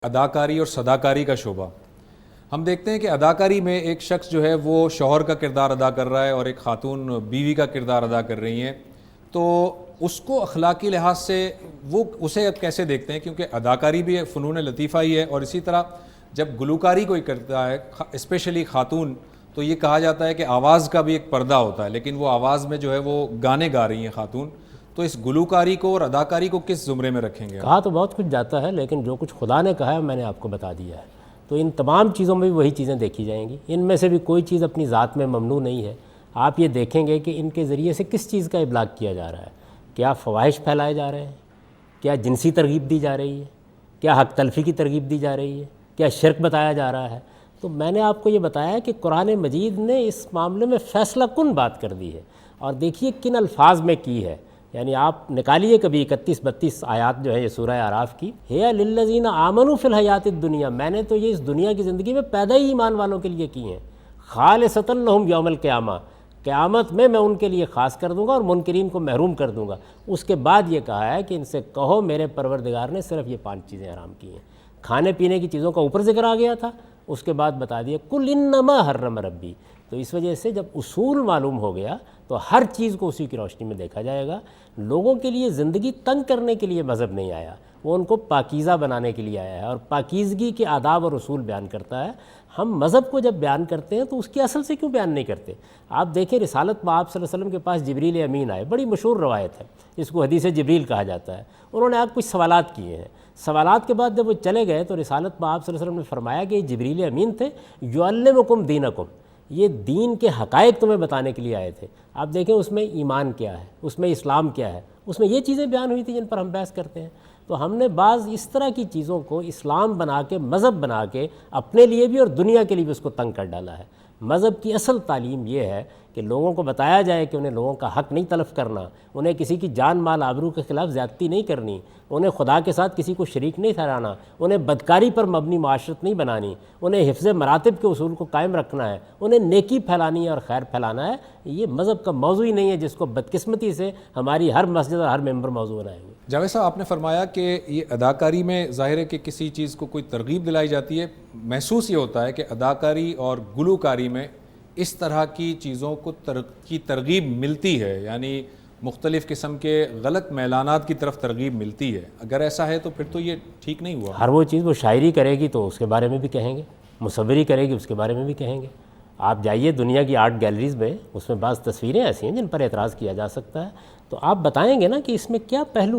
اداکاری اور صداکاری کا شعبہ ہم دیکھتے ہیں کہ اداکاری میں ایک شخص جو ہے وہ شوہر کا کردار ادا کر رہا ہے اور ایک خاتون بیوی کا کردار ادا کر رہی ہیں، تو اس کو اخلاقی لحاظ سے وہ اسے کیسے دیکھتے ہیں؟ کیونکہ اداکاری بھی فنون لطیفہ ہی ہے، اور اسی طرح جب گلوکاری کوئی کرتا ہے اسپیشلی خاتون، تو یہ کہا جاتا ہے کہ آواز کا بھی ایک پردہ ہوتا ہے، لیکن وہ آواز میں جو ہے وہ گانے گا رہی ہیں خاتون، تو اس گلوکاری کو اور اداکاری کو کس زمرے میں رکھیں گے؟ کہا تو بہت کچھ جاتا ہے، لیکن جو کچھ خدا نے کہا ہے میں نے آپ کو بتا دیا ہے۔ تو ان تمام چیزوں میں بھی وہی چیزیں دیکھی جائیں گی، ان میں سے بھی کوئی چیز اپنی ذات میں ممنوع نہیں ہے۔ آپ یہ دیکھیں گے کہ ان کے ذریعے سے کس چیز کا ابلاغ کیا جا رہا ہے، کیا فواحش پھیلائے جا رہے ہیں، کیا جنسی ترغیب دی جا رہی ہے، کیا حق تلفی کی ترغیب دی جا رہی ہے، کیا شرک بتایا جا رہا ہے۔ تو میں نے آپ کو یہ بتایا کہ قرآن مجید نے اس معاملے میں فیصلہ کن بات کر دی ہے، اور دیکھیے کن الفاظ میں کی ہے۔ یعنی آپ نکالیے کبھی 31-32 آیات جو ہے یہ سورہ اعراف کی، ہے للذین آمنوا فی الحیات الدنیا، میں نے تو یہ اس دنیا کی زندگی میں پیدا ہی ایمان والوں کے لیے کی ہیں، خالصۃ لہم یوم القیامہ، قیامت میں ان کے لیے خاص کر دوں گا اور منکرین کو محروم کر دوں گا۔ اس کے بعد یہ کہا ہے کہ ان سے کہو میرے پروردگار نے صرف یہ 5 چیزیں حرام کی ہیں۔ کھانے پینے کی چیزوں کا اوپر ذکر آ گیا تھا، اس کے بعد بتا دیا کل انما حرم ربی۔ تو اس وجہ سے جب اصول معلوم ہو گیا تو ہر چیز کو اسی کی روشنی میں دیکھا جائے گا۔ لوگوں کے لیے زندگی تنگ کرنے کے لیے مذہب نہیں آیا، وہ ان کو پاکیزہ بنانے کے لیے آیا ہے، اور پاکیزگی کے آداب اور اصول بیان کرتا ہے۔ ہم مذہب کو جب بیان کرتے ہیں تو اس کی اصل سے کیوں بیان نہیں کرتے؟ آپ دیکھیں رسالت میں آپ صلی اللہ علیہ وسلم کے پاس جبریل امین آئے، بڑی مشہور روایت ہے، اس کو حدیث جبریل کہا جاتا ہے۔ انہوں نے آپ کچھ سوالات کیے ہیں، سوالات کے بعد جب وہ چلے گئے تو رسالت میں آپ صلی اللہ علیہ وسلم نے فرمایا کہ یہ جبریل امین تھے، یعلمکم دینکم، یہ دین کے حقائق تمہیں بتانے کے لیے آئے تھے۔ آپ دیکھیں اس میں ایمان کیا ہے، اس میں اسلام کیا ہے، اس میں یہ چیزیں بیان ہوئی تھی جن پر ہم بحث کرتے ہیں۔ تو ہم نے بعض اس طرح کی چیزوں کو اسلام بنا کے، مذہب بنا کے، اپنے لیے بھی اور دنیا کے لیے بھی اس کو تنگ کر ڈالا ہے۔ مذہب کی اصل تعلیم یہ ہے کہ لوگوں کو بتایا جائے کہ انہیں لوگوں کا حق نہیں تلف کرنا، انہیں کسی کی جان مال آبرو کے خلاف زیادتی نہیں کرنی، انہیں خدا کے ساتھ کسی کو شریک نہیں ٹھہرانا، انہیں بدکاری پر مبنی معاشرت نہیں بنانی، انہیں حفظ مراتب کے اصول کو قائم رکھنا ہے، انہیں نیکی پھیلانی ہے اور خیر پھیلانا ہے۔ یہ مذہب کا موضوع ہی نہیں ہے جس کو بدقسمتی سے ہماری ہر مسجد اور ہر ممبر موضوع بنائے ہوئے۔ جاوید صاحب، آپ نے فرمایا کہ یہ اداکاری میں ظاہر ہے کہ کسی چیز کو کوئی ترغیب دلائی جاتی ہے، محسوس یہ ہوتا ہے کہ اداکاری اور گلوکاری میں اس طرح کی چیزوں کو کی ترغیب ملتی ہے، یعنی مختلف قسم کے غلط میلانات کی طرف ترغیب ملتی ہے۔ اگر ایسا ہے تو پھر تو یہ ٹھیک نہیں ہوا۔ ہر وہ چیز وہ شاعری کرے گی تو اس کے بارے میں بھی کہیں گے، مصوری کرے گی اس کے بارے میں بھی کہیں گے۔ آپ جائیے دنیا کی آرٹ گیلریز میں، اس میں بعض تصویریں ایسی ہیں جن پر اعتراض کیا جا سکتا ہے، تو آپ بتائیں گے نا کہ اس میں کیا پہلو ہے۔